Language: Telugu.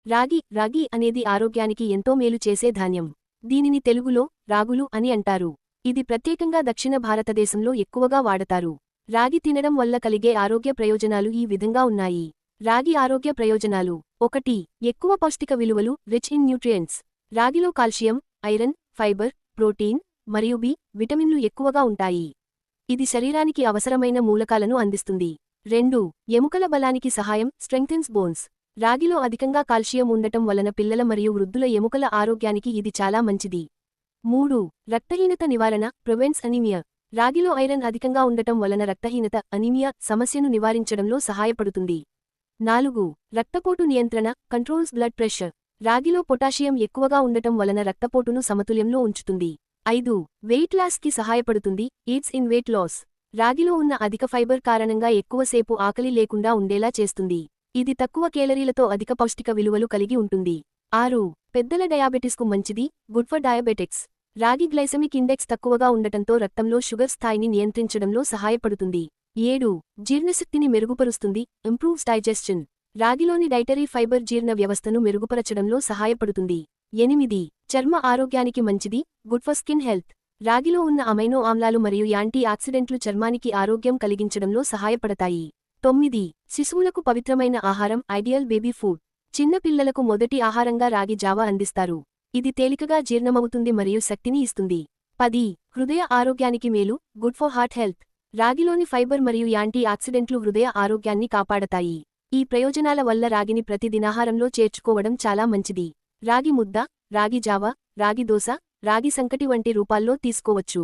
రాగి అనేది ఆరోగ్యానికి ఎంతో మేలు చేసే ధాన్యం. దీనిని తెలుగులో రాగులు అని అంటారు. ఇది ప్రత్యేకంగా దక్షిణ భారతదేశంలో ఎక్కువగా వాడతారు. రాగి తినడం వల్ల కలిగే ఆరోగ్య ప్రయోజనాలు ఈ విధంగా ఉన్నాయి. రాగి ఆరోగ్య ప్రయోజనాలు: 1. ఎక్కువ పౌష్టిక విలువలు రిచ్ ఇన్ న్యూట్రియంట్స్. రాగిలో కాల్షియం, ఐరన్, ఫైబర్, ప్రోటీన్ మరియు బి విటమిన్లు ఎక్కువగా ఉంటాయి. ఇది శరీరానికి అవసరమైన మూలకాలను అందిస్తుంది. 2. ఎముకల బలానికి సహాయం స్ట్రెంగ్థెన్స్ బోన్స్. రాగిలో అధికంగా కాల్షియం ఉండటం వలన పిల్లల మరియు వృద్ధుల ఎముకల ఆరోగ్యానికి ఇది చాలా మంచిది. 3. రక్తహీనత నివారణ ప్రివెంట్స్ అనీమియా. రాగిలో ఐరన్ అధికంగా ఉండటం వలన రక్తహీనత అనీమియా సమస్యను నివారించడంలో సహాయపడుతుంది. 4. రక్తపోటు నియంత్రణ కంట్రోల్స్ బ్లడ్ ప్రెషర్. రాగిలో పొటాషియం ఎక్కువగా ఉండటం వలన రక్తపోటును సమతుల్యంలో ఉంచుతుంది. 5. వెయిట్ లాస్కి సహాయపడుతుంది ఎయిడ్స్ ఇన్ వెయిట్ లాస్. రాగిలో ఉన్న అధిక ఫైబర్ కారణంగా ఎక్కువసేపు ఆకలి లేకుండా ఉండేలా చేస్తుంది. ఇది తక్కువ కేలరీలతో అధిక పౌష్టిక విలువలు కలిగి ఉంటుంది. 6. పెద్దల డయాబెటిస్కు మంచిది గుడ్ ఫర్ డయాబెటిక్స్. రాగి గ్లైసెమిక్ ఇండెక్స్ తక్కువగా ఉండటంతో రక్తంలో షుగర్ స్థాయిని నియంత్రించడంలో సహాయపడుతుంది. 7. జీర్ణశక్తిని మెరుగుపరుస్తుంది ఇంప్రూవ్స్ డైజెస్షన్. రాగిలోని డైటరీ ఫైబర్ జీర్ణ వ్యవస్థను మెరుగుపరచడంలో సహాయపడుతుంది. 8. చర్మ ఆరోగ్యానికి మంచిది గుడ్ ఫర్ స్కిన్ హెల్త్. రాగిలో ఉన్న అమైనో ఆమ్లాలు మరియు యాంటీ ఆక్సిడెంట్లు చర్మానికి ఆరోగ్యం కలిగించడంలో సహాయపడతాయి. 9. శిశువులకు పవిత్రమైన ఆహారం ఐడియల్ బేబీ ఫుడ్. చిన్న పిల్లలకు మొదటి ఆహారంగా రాగి జావా అందిస్తారు. ఇది తేలికగా జీర్ణమవుతుంది మరియు శక్తిని ఇస్తుంది. 10. హృదయ ఆరోగ్యానికి మేలు గుడ్ ఫర్ హార్ట్ హెల్త్. రాగిలోని ఫైబర్ మరియు యాంటీ ఆక్సిడెంట్లు హృదయ ఆరోగ్యాన్ని కాపాడతాయి. ఈ ప్రయోజనాల వల్ల రాగిని ప్రతి దినాహారంలో చేర్చుకోవడం చాలా మంచిది. రాగి ముద్ద, రాగి జావా, రాగి దోశ, రాగి సంకటి వంటి రూపాల్లో తీసుకోవచ్చు.